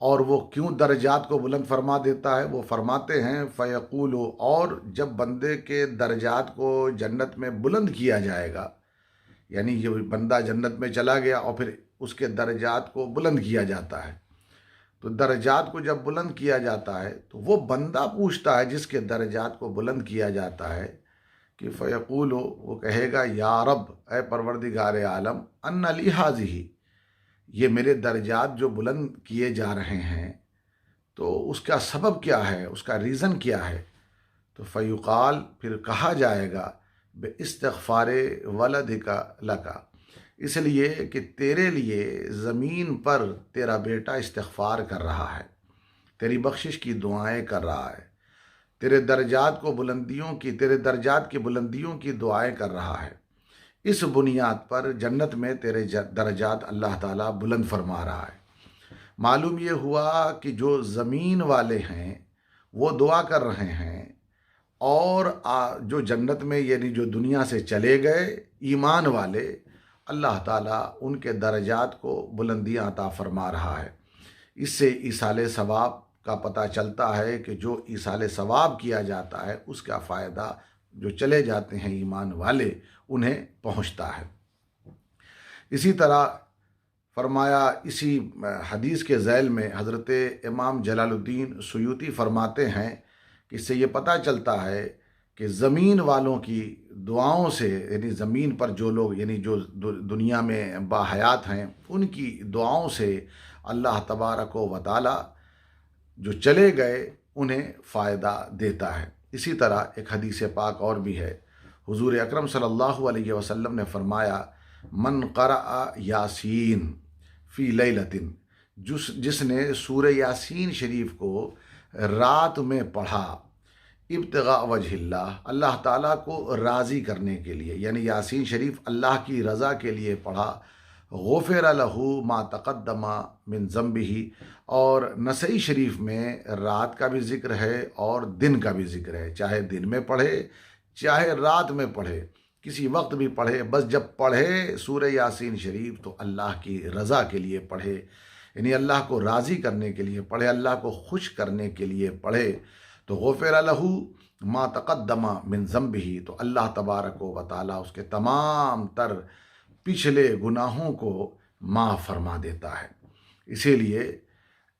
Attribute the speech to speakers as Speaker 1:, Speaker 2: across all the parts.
Speaker 1: اور وہ کیوں درجات کو بلند فرما دیتا ہے؟ وہ فرماتے ہیں فیقول، اور جب بندے کے درجات کو جنت میں بلند کیا جائے گا، یعنی یہ بندہ جنت میں چلا گیا اور پھر اس کے درجات کو بلند کیا جاتا ہے، تو درجات کو جب بلند کیا جاتا ہے تو وہ بندہ پوچھتا ہے جس کے درجات کو بلند کیا جاتا ہے کہ فیقول، وہ کہے گا یا رب، اے پروردگار عالم، ان لی ھذہ، یہ میرے درجات جو بلند کیے جا رہے ہیں تو اس کا سبب کیا ہے، اس کا ریزن کیا ہے؟ تو فیقال، پھر کہا جائے گا بے استغفار ولدک لکا، اس لیے کہ تیرے لیے زمین پر تیرا بیٹا استغفار کر رہا ہے، تیری بخشش کی دعائیں کر رہا ہے، تیرے درجات کی بلندیوں کی دعائیں کر رہا ہے، اس بنیاد پر جنت میں تیرے درجات اللہ تعالیٰ بلند فرما رہا ہے۔ معلوم یہ ہوا کہ جو زمین والے ہیں وہ دعا کر رہے ہیں، اور جو جنت میں یعنی جو دنیا سے چلے گئے ایمان والے، اللہ تعالیٰ ان کے درجات کو بلندیاں عطا فرما رہا ہے۔ اس سے ایصال ثواب کا پتہ چلتا ہے کہ جو ایصال ثواب کیا جاتا ہے اس کا فائدہ جو چلے جاتے ہیں ایمان والے انہیں پہنچتا ہے۔ اسی طرح فرمایا، اسی حدیث کے ذیل میں حضرت امام جلال الدین سیوطی فرماتے ہیں کہ اس سے یہ پتہ چلتا ہے کہ زمین والوں کی دعاؤں سے، یعنی زمین پر جو لوگ یعنی جو دنیا میں باحیات ہیں ان کی دعاؤں سے اللہ تبارک و تعالی جو چلے گئے انہیں فائدہ دیتا ہے۔ اسی طرح ایک حدیث پاک اور بھی ہے، حضور اکرم صلی اللہ علیہ وسلم نے فرمایا، من قرأ یاسین فی لیلۃ، جس نے سورہ یاسین شریف کو رات میں پڑھا، ابتغاء وجہ اللہ، اللہ تعالیٰ کو راضی کرنے کے لیے، یعنی یاسین شریف اللہ کی رضا کے لیے پڑھا، غفر لہ ما تقدم من ذنبہ، اور نسائی شریف میں رات کا بھی ذکر ہے اور دن کا بھی ذکر ہے، چاہے دن میں پڑھے چاہے رات میں پڑھے، کسی وقت بھی پڑھے، بس جب پڑھے سورہ یاسین شریف تو اللہ کی رضا کے لیے پڑھے، یعنی اللہ کو راضی کرنے کے لیے پڑھے، اللہ کو خوش کرنے کے لیے پڑھے، تو غفر لہ ما تقدم من ذنبہ، تو اللہ تبارک و تعالیٰ اس کے تمام تر پچھلے گناہوں کو معاف فرما دیتا ہے۔ اسی لیے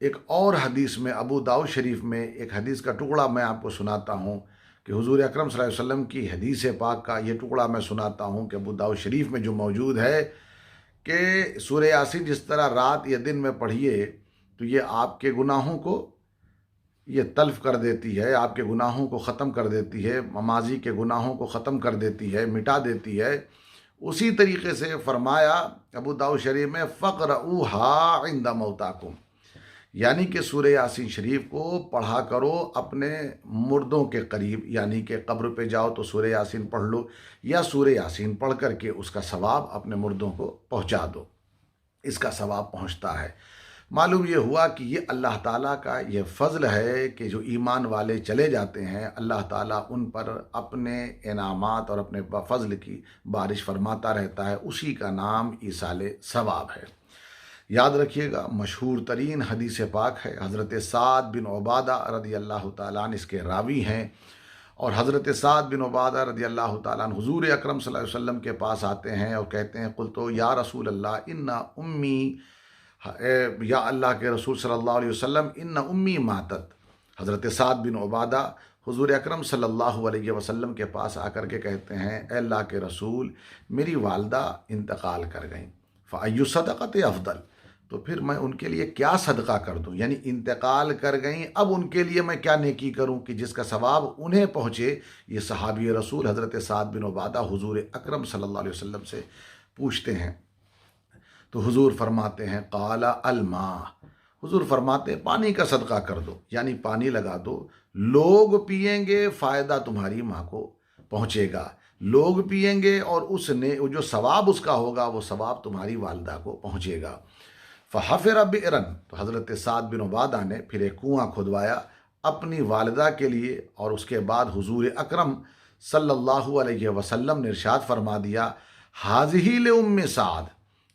Speaker 1: ایک اور حدیث میں، ابو داؤد شریف میں ایک حدیث کا ٹکڑا میں آپ کو سناتا ہوں کہ حضور اکرم صلی اللہ علیہ وسلم کی حدیث پاک کا یہ ٹکڑا میں سناتا ہوں کہ ابو داؤد شریف میں جو موجود ہے کہ سورہ یاسین جس طرح رات یا دن میں پڑھیے تو یہ آپ کے گناہوں کو یہ تلف کر دیتی ہے، آپ کے گناہوں کو ختم کر دیتی ہے، ماضی کے گناہوں کو ختم کر دیتی ہے، مٹا دیتی ہے۔ اسی طریقے سے فرمایا ابو داؤد شریف میں، فقرؤوہا عند موتاکم، یعنی کہ سورہ یاسین شریف کو پڑھا کرو اپنے مردوں کے قریب، یعنی کہ قبر پہ جاؤ تو سورہ یاسین پڑھ لو، یا سورہ یاسین پڑھ کر کے اس کا ثواب اپنے مردوں کو پہنچا دو، اس کا ثواب پہنچتا ہے۔ معلوم یہ ہوا کہ یہ اللہ تعالیٰ کا یہ فضل ہے کہ جو ایمان والے چلے جاتے ہیں اللہ تعالیٰ ان پر اپنے انعامات اور اپنے فضل کی بارش فرماتا رہتا ہے، اسی کا نام ایصال ثواب ہے۔ یاد رکھیے گا، مشہور ترین حدیث پاک ہے، حضرت سعد بن عبادہ رضی اللہ تعالیٰ عنہ اس کے راوی ہیں، اور حضرت سعد بن عبادہ رضی اللہ تعالیٰ عنہ حضور اکرم صلی اللہ علیہ وسلم کے پاس آتے ہیں اور کہتے ہیں، قلت یا رسول اللہ ان امی، یا اللہ کے رسول صلی اللہ علیہ وسلم، ان امی ماتت، حضرت سعد بن عبادہ حضور اکرم صلی اللہ علیہ وسلم کے پاس آ کر کے کہتے ہیں، اے اللہ کے رسول، میری والدہ انتقال کر گئیں، فأی صدقۃ افضل، تو پھر میں ان کے لیے کیا صدقہ کر دوں، یعنی انتقال کر گئیں، اب ان کے لیے میں کیا نیکی کروں کہ جس کا ثواب انہیں پہنچے۔ یہ صحابی رسول حضرت سعد بن عبادہ حضور اکرم صلی اللہ علیہ وسلم سے پوچھتے ہیں، تو حضور فرماتے ہیں، قال الماء، حضور فرماتے ہیں پانی کا صدقہ کر دو، یعنی پانی لگا دو، لوگ پئیں گے فائدہ تمہاری ماں کو پہنچے گا، لوگ پئیں گے اور اس نے جو ثواب اس کا ہوگا وہ ثواب تمہاری والدہ کو پہنچے گا۔ فحفر بئرا، تو حضرت سعد بن عبادہ نے پھر ایک کنواں کھدوایا اپنی والدہ کے لیے، اور اس کے بعد حضور اکرم صلی اللہ علیہ وسلم نے ارشاد فرما دیا، ھذہ لأم سعد،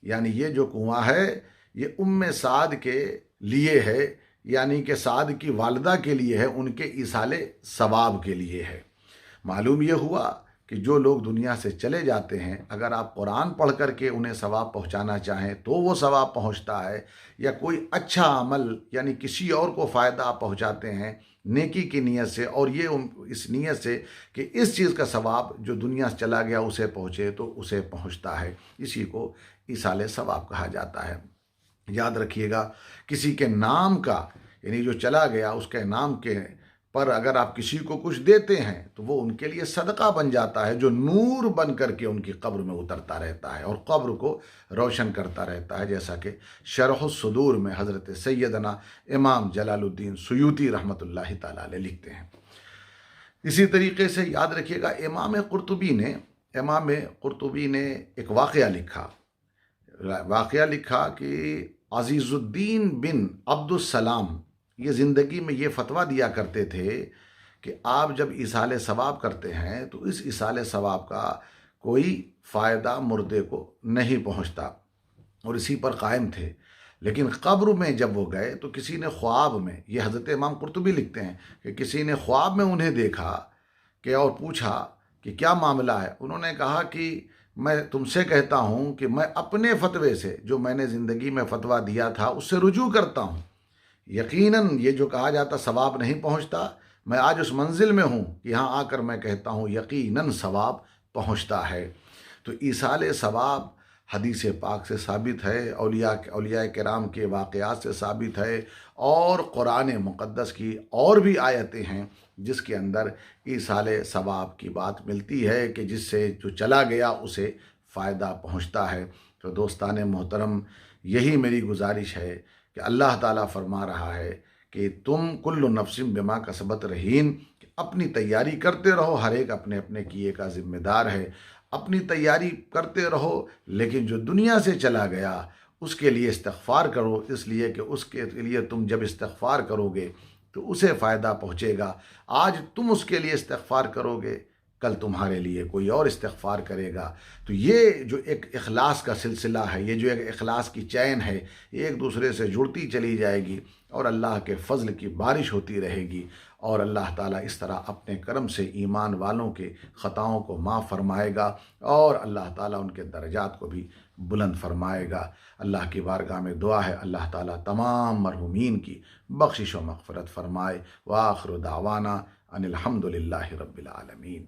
Speaker 1: یعنی یہ جو کنواں ہے یہ ام سعد کے لیے ہے، یعنی کہ سعد کی والدہ کے لیے ہے، ان کے ایصال ثواب کے لیے ہے۔ معلوم یہ ہوا کہ جو لوگ دنیا سے چلے جاتے ہیں، اگر آپ قرآن پڑھ کر کے انہیں ثواب پہنچانا چاہیں تو وہ ثواب پہنچتا ہے، یا کوئی اچھا عمل یعنی کسی اور کو فائدہ آپ پہنچاتے ہیں نیکی کی نیت سے، اور یہ اس نیت سے کہ اس چیز کا ثواب جو دنیا سے چلا گیا اسے پہنچے، تو اسے پہنچتا ہے۔ اسی کو ایصال ثواب کہا جاتا ہے۔ یاد رکھیے گا، کسی کے نام کا یعنی جو چلا گیا اس کے نام کے پر اگر آپ کسی کو کچھ دیتے ہیں تو وہ ان کے لیے صدقہ بن جاتا ہے، جو نور بن کر کے ان کی قبر میں اترتا رہتا ہے اور قبر کو روشن کرتا رہتا ہے، جیسا کہ شرح الصدور میں حضرت سیدنا امام جلال الدین سیوطی رحمۃ اللہ تعالی علیہ لکھتے ہیں۔ اسی طریقے سے یاد رکھیے گا، امام قرطبی نے ایک واقعہ لکھا کہ عزیز الدین بن عبد السلام یہ زندگی میں یہ فتویٰ دیا کرتے تھے کہ آپ جب ایصال ثواب کرتے ہیں تو اس ایصال ثواب کا کوئی فائدہ مردے کو نہیں پہنچتا، اور اسی پر قائم تھے۔ لیکن قبر میں جب وہ گئے تو کسی نے خواب میں، یہ حضرت امام قرطبی لکھتے ہیں کہ کسی نے خواب میں انہیں دیکھا کہ اور پوچھا کہ کیا معاملہ ہے۔ انہوں نے کہا کہ میں تم سے کہتا ہوں کہ میں اپنے فتوے سے جو میں نے زندگی میں فتویٰ دیا تھا اس سے رجوع کرتا ہوں۔ یقیناً یہ جو کہا جاتا ثواب نہیں پہنچتا، میں آج اس منزل میں ہوں کہ یہاں آ کر میں کہتا ہوں یقیناً ثواب پہنچتا ہے۔ تو ایصال ثواب حدیث پاک سے ثابت ہے، اولیاء کرام کے واقعات سے ثابت ہے، اور قرآن مقدس کی اور بھی آیتیں ہیں جس کے اندر ایصال ثواب کی بات ملتی ہے کہ جس سے جو چلا گیا اسے فائدہ پہنچتا ہے۔ تو دوستان محترم، یہی میری گزارش ہے کہ اللہ تعالیٰ فرما رہا ہے کہ تم کل نفس بما کسبت رہین، اپنی تیاری کرتے رہو، ہر ایک اپنے اپنے کیے کا ذمہ دار ہے۔ اپنی تیاری کرتے رہو، لیکن جو دنیا سے چلا گیا اس کے لیے استغفار کرو، اس لیے کہ اس کے لیے تم جب استغفار کرو گے تو اسے فائدہ پہنچے گا۔ آج تم اس کے لیے استغفار کرو گے، کل تمہارے لیے کوئی اور استغفار کرے گا۔ تو یہ جو ایک اخلاص کا سلسلہ ہے، یہ جو ایک اخلاص کی چین ہے، یہ ایک دوسرے سے جڑتی چلی جائے گی اور اللہ کے فضل کی بارش ہوتی رہے گی، اور اللہ تعالیٰ اس طرح اپنے کرم سے ایمان والوں کے خطاؤں کو معاف فرمائے گا، اور اللہ تعالیٰ ان کے درجات کو بھی بلند فرمائے گا۔ اللہ کی بارگاہ میں دعا ہے اللہ تعالیٰ تمام مرحومین کی بخشش و مغفرت فرمائے۔ وآخر دعوانا ان الحمد للہ رب العالمین۔